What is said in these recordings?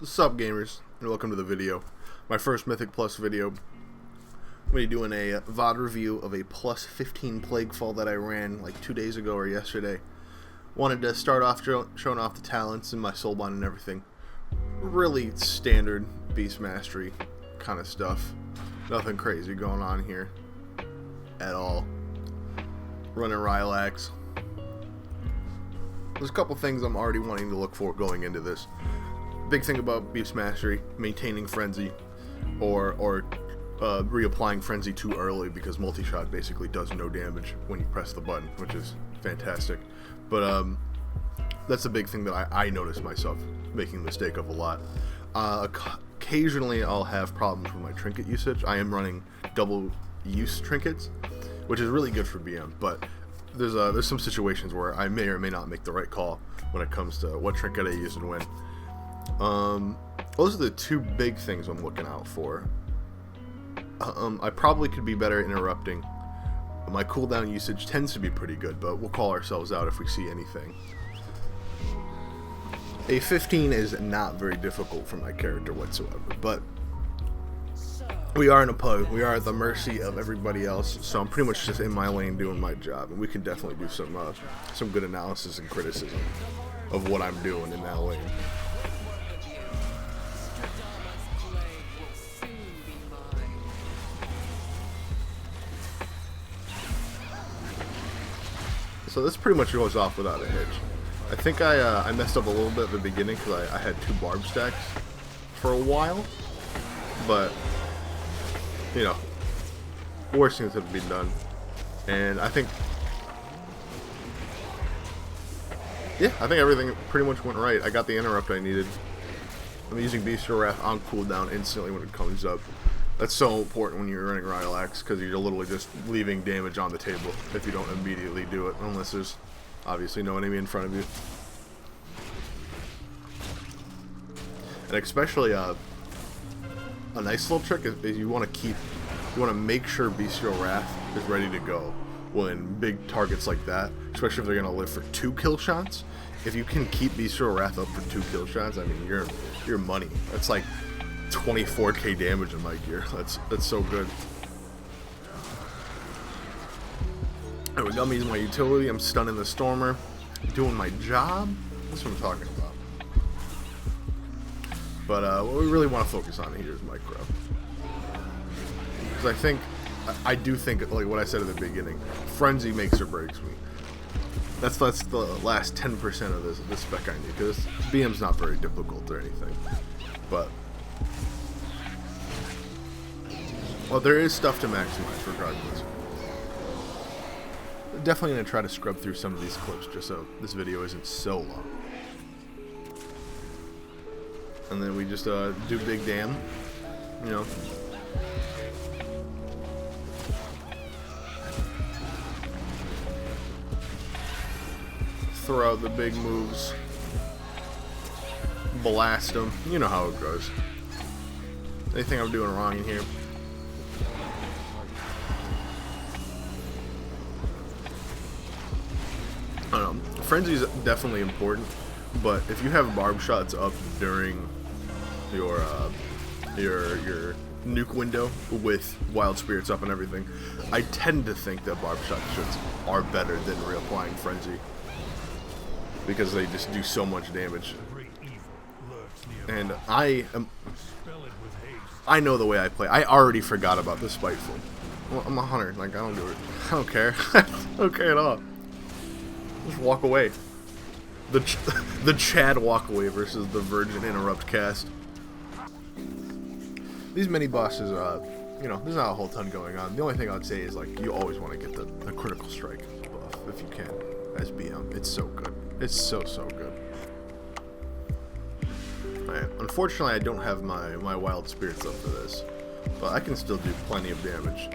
What's up, gamers, and welcome to the video. My first Mythic Plus video. I'm going to be doing a VOD review of a plus 15 Plaguefall that I ran like 2 days ago or yesterday. Wanted to start off showing off the talents and my soulbind and everything. Really standard beast mastery kind of stuff. Nothing crazy going on here at all. Running Rylax. There's a couple things I'm already wanting to look for going into this. Big thing about Beast Mastery, maintaining Frenzy or reapplying Frenzy too early, because multi-shot basically does no damage when you press the button, which is fantastic. But that's a big thing that I notice myself making a mistake of a lot. Occasionally I'll have problems with my trinket usage. I am running double use trinkets, which is really good for BM, but there's some situations where I may or may not make the right call when it comes to what trinket I use and when. Those are the two big things I'm looking out for. I probably could be better at interrupting. My cooldown usage tends to be pretty good, but we'll call ourselves out if we see anything. A 15 is not very difficult for my character whatsoever, but we are in a pug. We are at the mercy of everybody else, so I'm pretty much just in my lane doing my job, and we can definitely do some good analysis and criticism of what I'm doing in that lane. So this pretty much goes off without a hitch. I think I messed up a little bit at the beginning because I had 2 barb stacks for a while, but you know, worse things have been done, and I think everything pretty much went right. I got the interrupt I needed. I'm using Bestial Wrath on cooldown instantly when it comes up. That's so important when you're running Rylax, because you're literally just leaving damage on the table if you don't immediately do it, unless there's obviously no enemy in front of you. And especially a nice little trick is you want to make sure Bestial Wrath is ready to go when big targets like that, especially if they're going to live for 2 kill shots. If you can keep Bestial Wrath up for 2 kill shots, I mean, you're money. That's like 24k damage in my gear. That's so good. There we go. I'm using my utility. I'm stunning the Stormer, doing my job. That's what I'm talking about. But what we really want to focus on here is micro, because I do think, like what I said at the beginning, Frenzy makes or breaks me. That's the last 10% of this spec I need, because BM's not very difficult or anything, but well, there is stuff to maximize regardless. Definitely going to try to scrub through some of these clips just so this video isn't so long. And then we just do big damn, you know. Throw out the big moves. Blast them. You know how it goes. Anything I'm doing wrong in here? Frenzy is definitely important, but if you have barb shots up during your nuke window with wild spirits up and everything, I tend to think that barb shots are better than reapplying Frenzy, because they just do so much damage. And I know the way I play. I already forgot about the Spiteful. Well, I'm a hunter. Like, I don't care. I don't care at all. Just walk away. The Chad walk away versus the Virgin interrupt cast. These mini bosses, you know, there's not a whole ton going on. The only thing I'd say is, like, you always want to get the critical strike buff if you can as BM. It's so good. It's so good. Right. Unfortunately, I don't have my wild spirits up for this, but I can still do plenty of damage.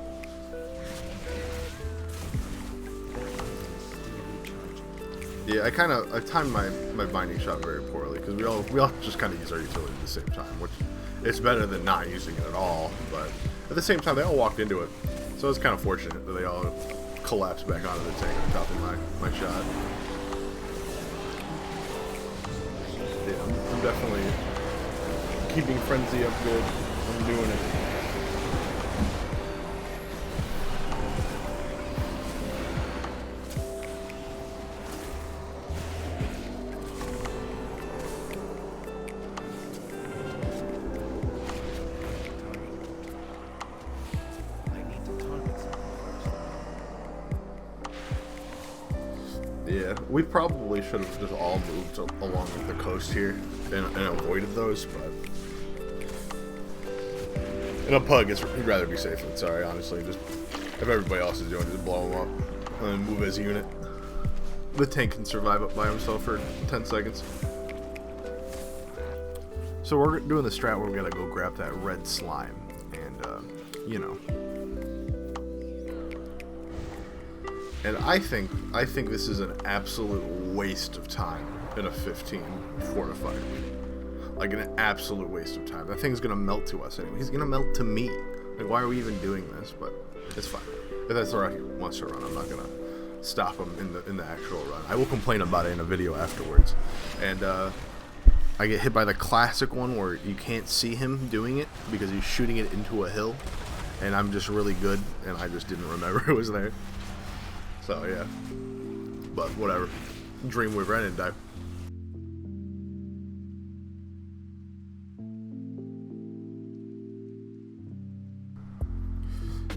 Yeah, I timed my binding shot very poorly, because we all just kind of use our utility at the same time, which is better than not using it at all. But at the same time, they all walked into it, so it's kind of fortunate that they all collapsed back onto the tank on top of my shot. Yeah, I'm definitely keeping frenzy up good. I'm doing it. Yeah, we probably should have just all moved along with the coast here and avoided those, but in a pug, he'd rather be safe than sorry, honestly. Just if everybody else is doing it, just blow him up and then move as a unit. The tank can survive up by himself for 10 seconds. So we're doing the strat where we gotta go grab that red slime, and you know. And I think this is an absolute waste of time in a 15 fortified. Like an absolute waste of time. That thing's gonna melt to us anyway. He's gonna melt to me. Like, why are we even doing this? But it's fine. If that's the route he wants to run, I'm not gonna stop him in the actual run. I will complain about it in a video afterwards. And I get hit by the classic one where you can't see him doing it because he's shooting it into a hill, and I'm just really good, and I just didn't remember it was there. So yeah, but whatever. Dreamweaver, I didn't die.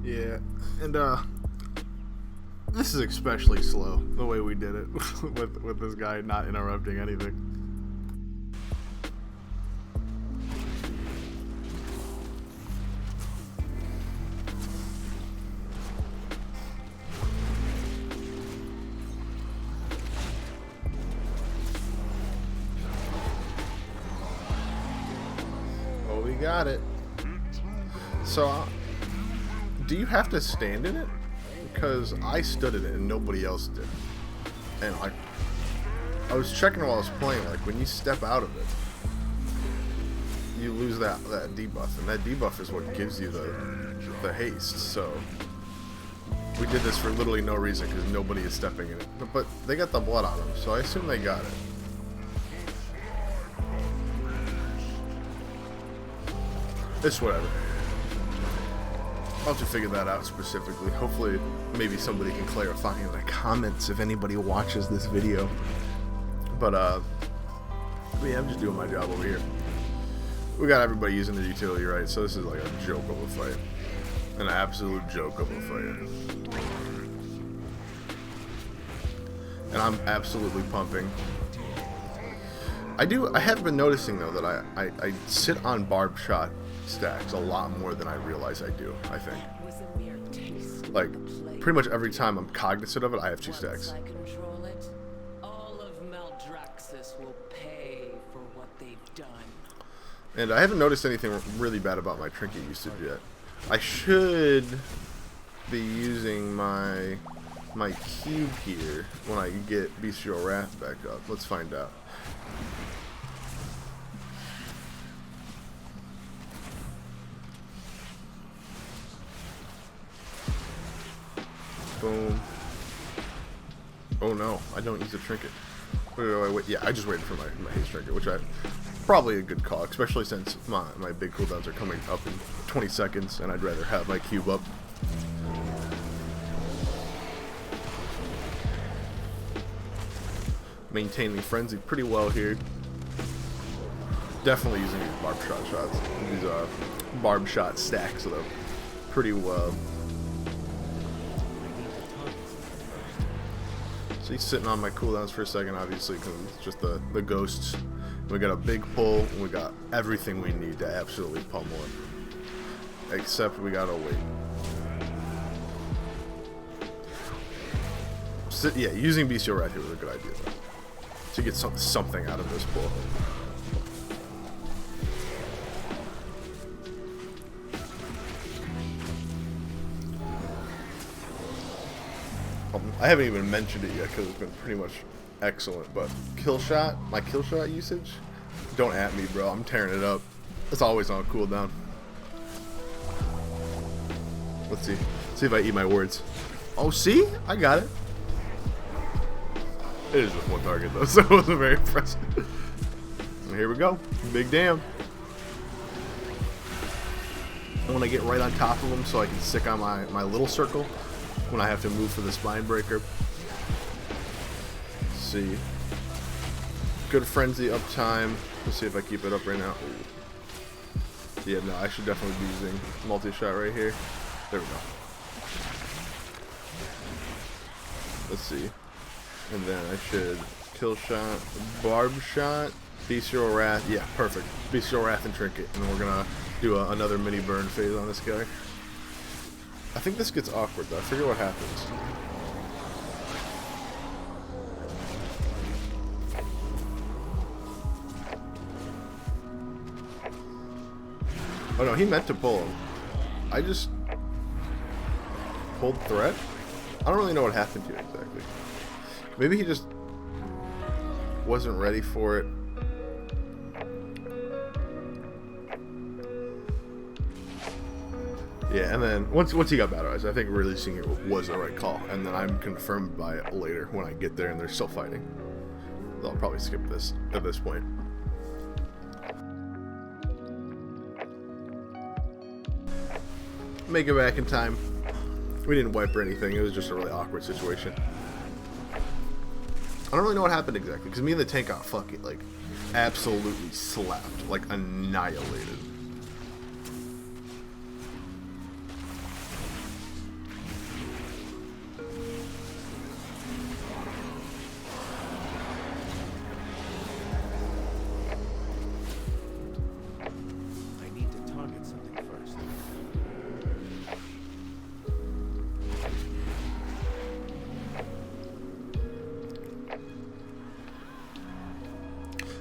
Yeah, and this is especially slow the way we did it with this guy not interrupting anything. We got it. So, do you have to stand in it? Because I stood in it and nobody else did. And I was checking while I was playing, like when you step out of it, you lose that debuff, and that debuff is what gives you the haste. So we did this for literally no reason because nobody is stepping in it. But they got the blood on them, so I assume they got it. It's whatever. I'll have to figure that out specifically. Hopefully, maybe somebody can clarify in the comments if anybody watches this video. But yeah, I'm just doing my job over here. We got everybody using the utility, right? So this is like a joke of a fight. An absolute joke of a fight. And I'm absolutely pumping. I have been noticing though that I sit on barbed shot stacks a lot more than I realize I do, I think. Like, pretty much every time I'm cognizant of it, I have 2 stacks. And I haven't noticed anything really bad about my trinket usage yet. I should be using my cube here when I get Bestial Wrath back up. Let's find out. Boom. Oh no, I don't use a trinket. Wait, yeah, I just waited for my haste trinket, which I probably a good call, especially since my big cooldowns are coming up in 20 seconds, and I'd rather have my cube up. Maintaining frenzy pretty well here. Definitely using these barbed shot shots, these barbed shot stacks though, pretty well. So he's sitting on my cooldowns for a second, obviously, because it's just the ghosts. We got a big pull, and we got everything we need to absolutely pummel it. Except we gotta wait. So, yeah, using Bestial Wrath here was a good idea, though, to get something out of this pull. I haven't even mentioned it yet because it's been pretty much excellent, but my kill shot usage, don't at me, bro. I'm tearing it up. It's always on cooldown. Let's see if I eat my words. Oh, see? I got it. It is just one target though, so it wasn't very impressive. And here we go. Big damn. I want to get right on top of them so I can stick on my little circle when I have to move for the spine breaker. Let's see. Good frenzy uptime. Let's see if I keep it up right now. Ooh. Yeah, no, I should definitely be using multi-shot right here. There we go. Let's see. And then I should kill shot, barb shot, bestial wrath. Yeah, perfect. Bestial wrath and trinket. And we're gonna do another mini burn phase on this guy. I think this gets awkward though. I forget what happens. Oh no, he meant to pull him. I just pulled threat? I don't really know what happened here exactly. Maybe he just wasn't ready for it. Yeah, and then once he got batterized, I think releasing it was the right call. And then I'm confirmed by it later when I get there and they're still fighting. I'll probably skip this at this point. Make it back in time. We didn't wipe or anything. It was just a really awkward situation. I don't really know what happened exactly because me and the tank got fucking like absolutely slapped, like annihilated.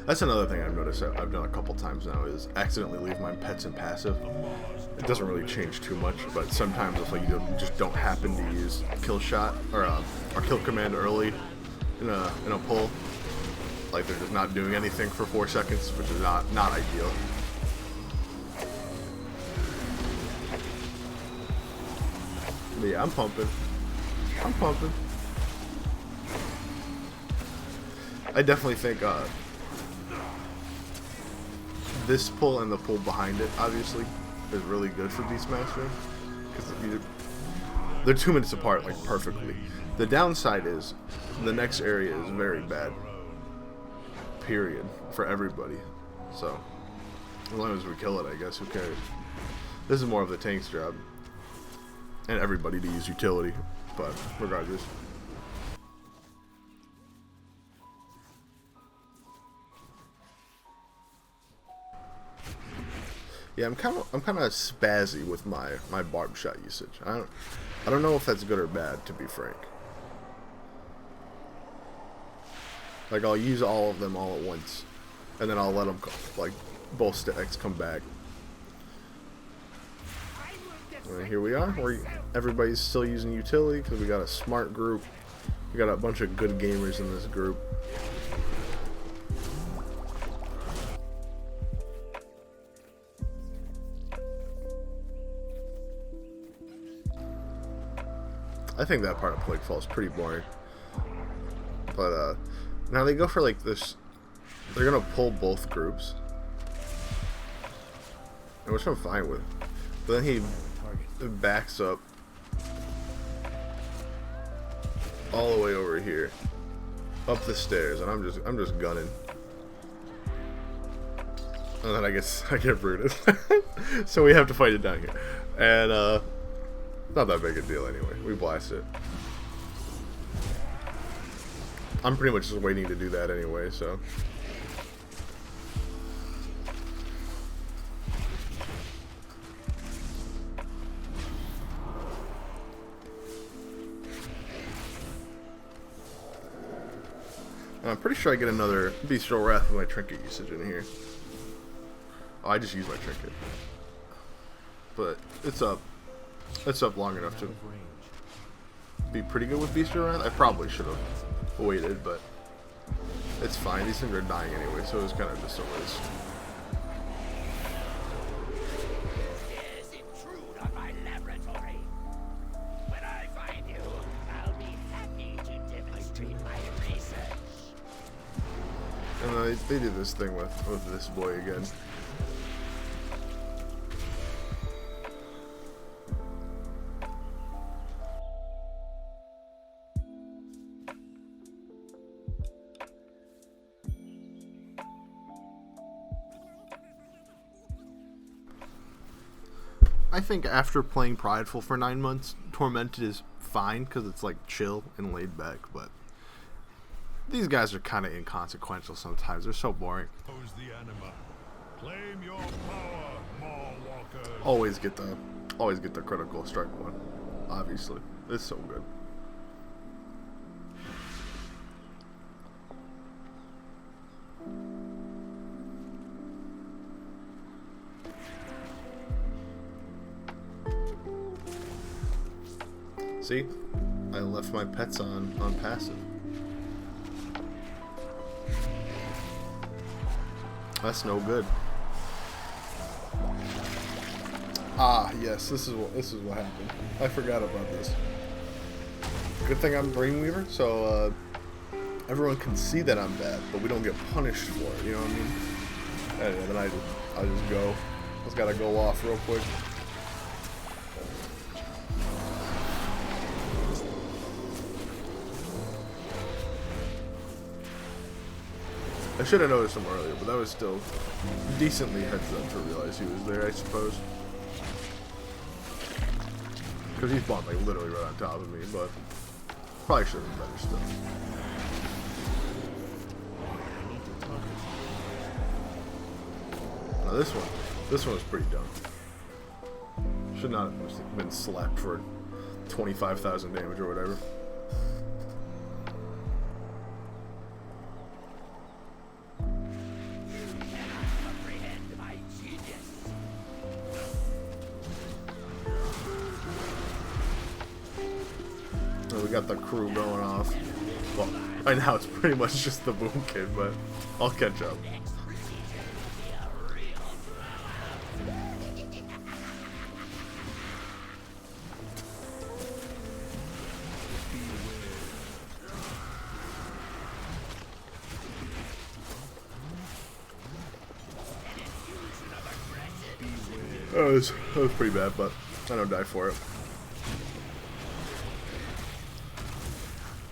That's another thing I've noticed that I've done a couple times now is accidentally leave my pets in passive. It doesn't really change too much, but sometimes if like you just don't happen to use kill shot or kill command early in a pull, like they're just not doing anything for 4 seconds, which is not ideal. But yeah, I'm pumping. I definitely think this pull and the pull behind it, obviously, is really good for Beastmaster because they're 2 minutes apart, like perfectly. The downside is the next area is very bad. Period for everybody. So as long as we kill it, I guess who cares? This is more of the tank's job, and everybody to use utility. But regardless. Yeah, I'm kind of spazzy with my barb shot usage. I don't know if that's good or bad, to be frank. Like I'll use all of them all at once, and then I'll let them like both stacks come back. And here we are. Everybody's still using utility because we got a smart group. We got a bunch of good gamers in this group. I think that part of Plague Fall is pretty boring. But now they go for like this. They're gonna pull both groups, which I'm fine with. But then he backs up all the way over here, up the stairs, and I'm just gunning. And then I get rooted. So we have to fight it down here, and not that big a deal anyway. We blast it. I'm pretty much just waiting to do that anyway, so. And I'm pretty sure I get another Bestial Wrath with my trinket usage in here. Oh, I just used my trinket. But it's up. It's up long enough to be pretty good with Bestial Wrath. I probably should have waited, but it's fine. These things are dying anyway, so it was kind of just a waste. And they did this thing with this boy again. I think after playing Prideful for 9 months, Tormented is fine because it's like chill and laid back, but these guys are kind of inconsequential sometimes. They're so boring. Claim your power, Maw-walkers. Always get the critical strike one. Obviously, it's so good. See, I left my pets on passive. That's no good. Ah, yes, this is what happened. I forgot about this. Good thing I'm Dreamweaver, so everyone can see that I'm bad, but we don't get punished for it. You know what I mean? Anyway, then I just go. Just gotta go off real quick. I should have noticed him earlier, but that was still decently heads up to realize he was there, I suppose. Because he spawned like literally right on top of me, but probably should have been better still. Now this one was pretty dumb. Should not have been slapped for 25,000 damage or whatever. We got the crew going off. Well, right now it's pretty much just the Boom Kid, but I'll catch up. That was pretty bad, but I don't die for it.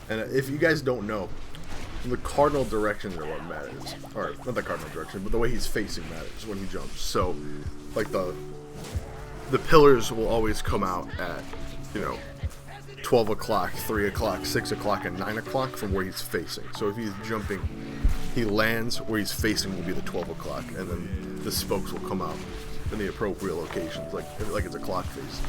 And if you guys don't know, the cardinal directions are what matters. Or, not the cardinal direction, but the way he's facing matters when he jumps. So, like the pillars will always come out at, 12 o'clock, 3 o'clock, 6 o'clock, and 9 o'clock from where he's facing. So if he's jumping, he lands where he's facing will be the 12 o'clock, and then the spokes will come out in the appropriate locations, like it's a clock face.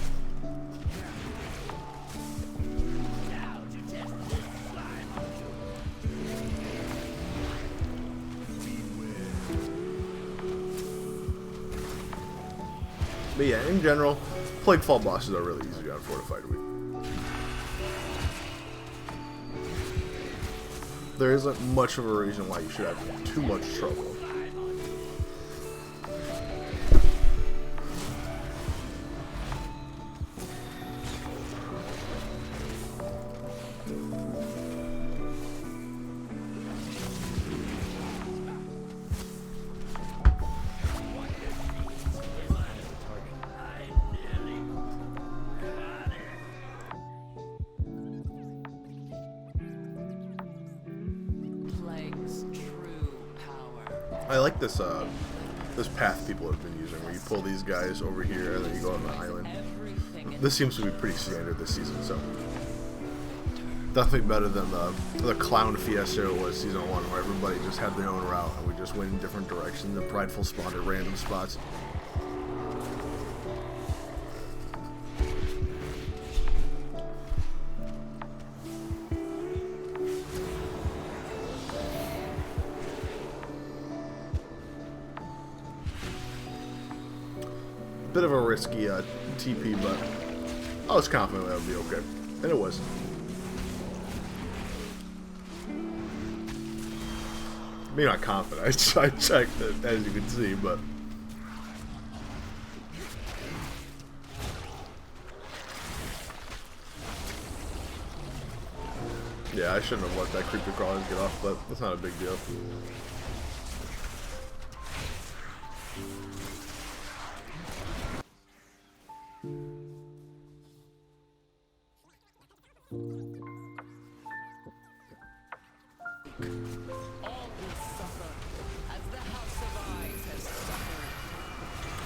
But yeah, in general, Plague Fall bosses are really easy on Fortified Week. There isn't much of a reason why you should have too much trouble. I like this this path people have been using, where you pull these guys over here and then you go on the island. This seems to be pretty standard this season, so definitely better than the clown fiesta it was season 1, where everybody just had their own route and we just went in different directions and Prideful spawned at random spots. Bit of a risky TP, but I was confident that would be okay, and it was. Maybe not confident. I checked it, as you can see, but yeah, I shouldn't have let that creepy crawlers get off, but that's not a big deal.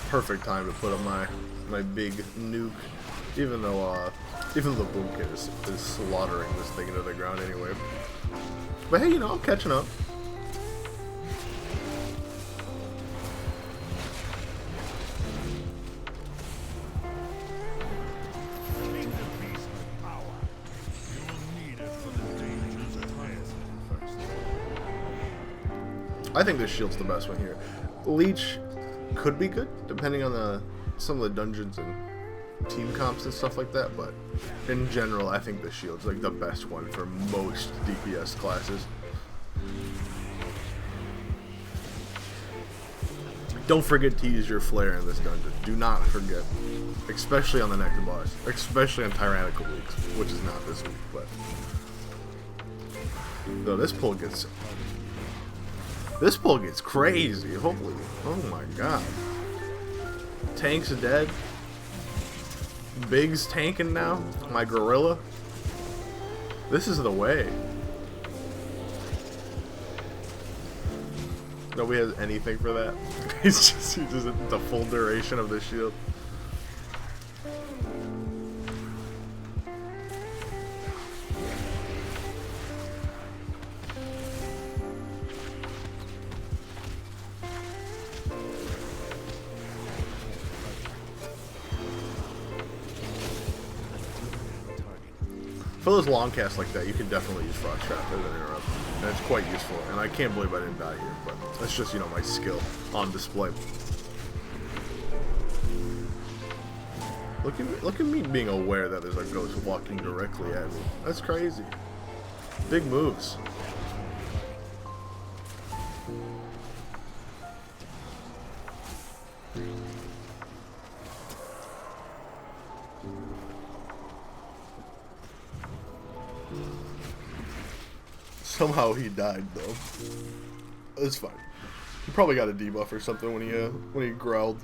Perfect time to put up my my big nuke. Even though the boom kit is slaughtering this thing into the ground anyway. But hey, you know, I'm catching up. I think this shield's the best one here. Leech could be good, depending on some of the dungeons and team comps and stuff like that, but in general, I think the shield's like the best one for most DPS classes. Don't forget to use your flare in this dungeon. Do not forget. Especially on the next boss. Especially on Tyrannical weeks, which is not this week, but... Though this pull gets crazy, hopefully. Oh my god. Tank's dead. Big's tanking now. My gorilla. This is the way. Nobody has anything for that. He's just the full duration of the shield. For those long casts like that, you can definitely use Frost Trap as an interrupt, and it's quite useful. And I can't believe I didn't die here, but that's just, you know, my skill on display. Look at me being aware that there's a ghost walking directly at me. That's crazy. Big moves. Somehow he died though. It's fine. He probably got a debuff or something when he growled.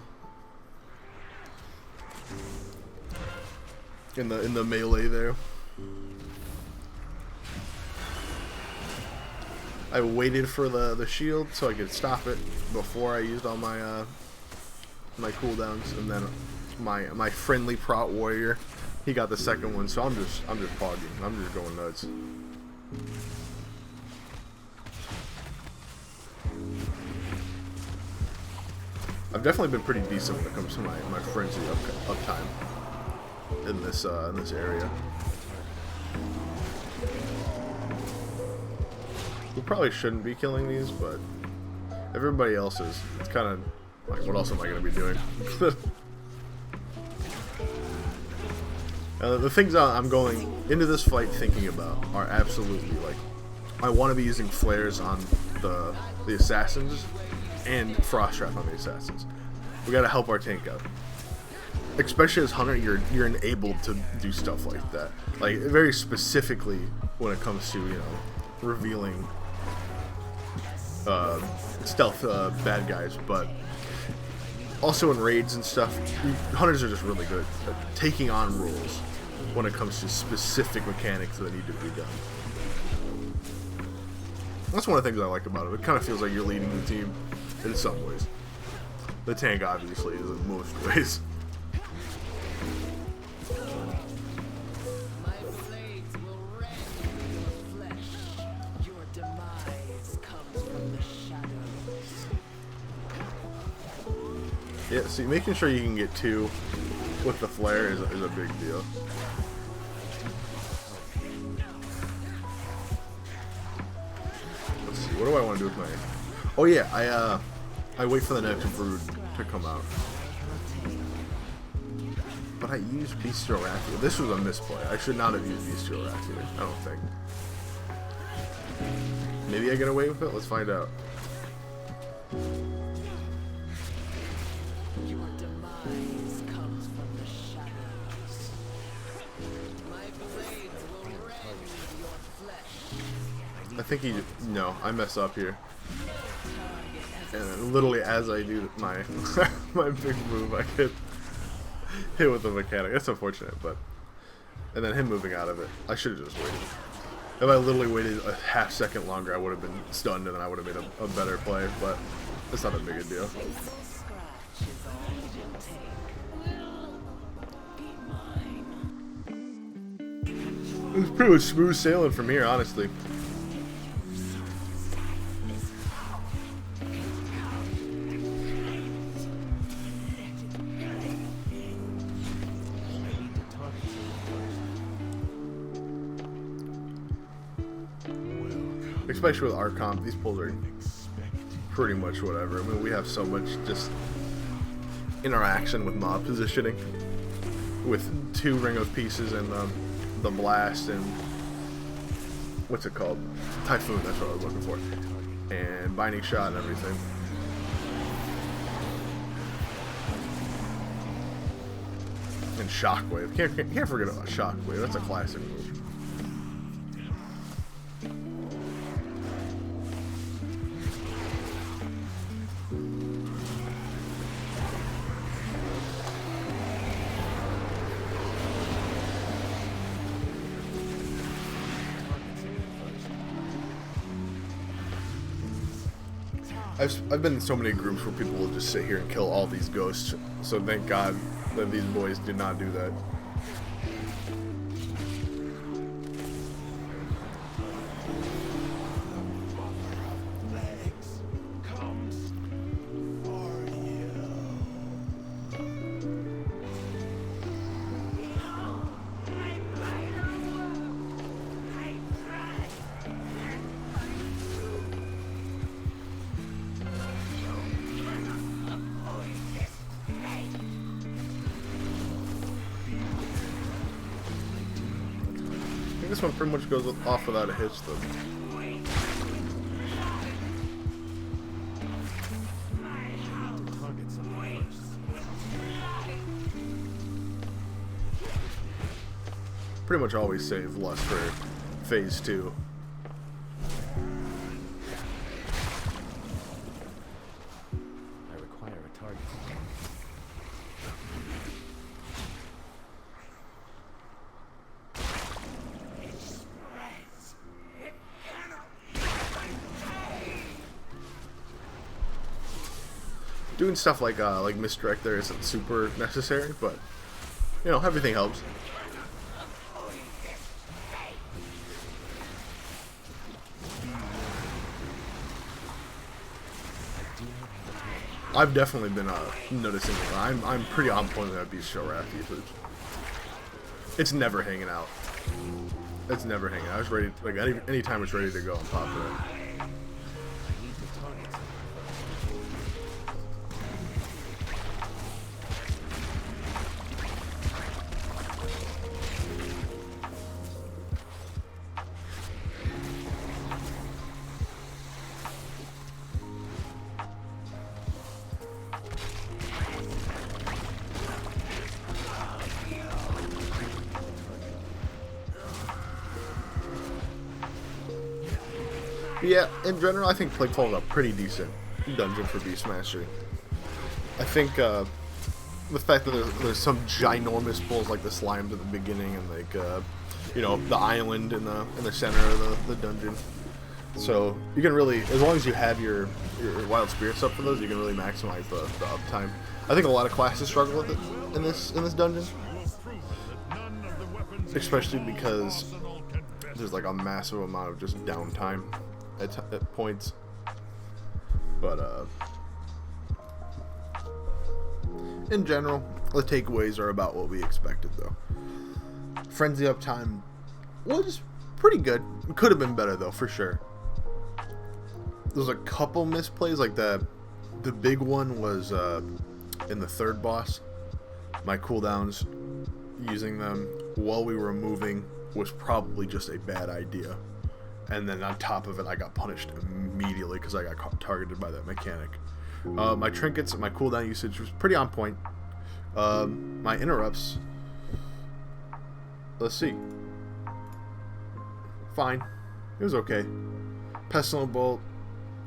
In the melee there. I waited for the shield so I could stop it before I used all my my cooldowns, and then my friendly prot warrior, he got the second one, so I'm just pogging. I'm just going nuts. I've definitely been pretty decent when it comes to my frenzy uptime in this area. We probably shouldn't be killing these, but everybody else is. It's kind of like, what else am I going to be doing? The things I'm going into this fight thinking about are absolutely like, I want to be using flares on the assassins and Frost Trap on the assassins. We got to help our tank out. Especially as Hunter, you're enabled to do stuff like that. Like, very specifically when it comes to, you know, revealing stealth bad guys, but also in raids and stuff, Hunters are just really good at taking on roles when it comes to specific mechanics that need to be done. That's one of the things I like about it. It kind of feels like you're leading the team in some ways. The tank obviously is in most ways. Yeah, see, making sure you can get two with the flare is a big deal. Let's see, what do I want to do with my... Oh yeah, I wait for the next brood to come out. But I used Bestial Wrath here. This was a misplay. I should not have used Bestial Wrath here, I don't think. Maybe I get away with it? Let's find out. I think no, I mess up here. And literally as I do my my big move, I get hit with the mechanic. That's unfortunate, but... And then him moving out of it. I should have just waited. If I literally waited a half second longer, I would have been stunned and then I would have made a better play, but it's not that big a deal. It's pretty much smooth sailing from here, honestly. Especially with our comp, these pulls are pretty much whatever. I mean, we have so much just interaction with mob positioning, with 2 ring of pieces and the blast and what's it called? Typhoon. That's what I was looking for, and binding shot and everything. And shockwave. Can't forget about shockwave. That's a classic move. I've been in so many groups where people will just sit here and kill all these ghosts, so thank God that these boys did not do that. This one pretty much goes off without a hitch, though. Pretty much always save Lust for phase 2. I require a target. Doing stuff like misdirect there isn't super necessary, but you know, everything helps. I've definitely been noticing it. I'm pretty on point with that beast show wrath usage. It's never hanging out. It's never hanging out. I was ready, like any time it's ready to go, I'm popping it. Yeah, in general, I think Plaguefall is a pretty decent dungeon for Beast Mastery. I think the fact that there's some ginormous pulls like the slimes at the beginning and like you know, the island in the center of the dungeon. So you can really, as long as you have your wild spirits up for those, you can really maximize the uptime. I think a lot of classes struggle with it in this dungeon, especially because there's like a massive amount of just downtime at points. But in general, the takeaways are about what we expected, though. Frenzy uptime was pretty good. Could have been better, though, for sure. There's a couple misplays, like the big one was in the third boss. My cooldowns using them while we were moving was probably just a bad idea. And then on top of it, I got punished immediately because I got targeted by that mechanic. My trinkets and my cooldown usage was pretty on point. My interrupts, let's see, fine. It was okay. Pestilent Bolt,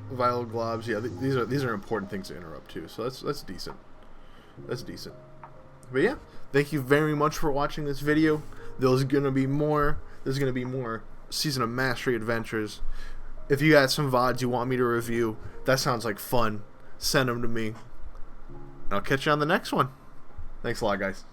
Vital Globs, yeah, these are important things to interrupt too. So that's decent. That's decent. But yeah, thank you very much for watching this video. There's gonna be more. There's gonna be more Season of Mastery adventures. If you got some VODs you want me to review, that sounds like fun, send them to me. I'll catch you on the next one. Thanks a lot, guys.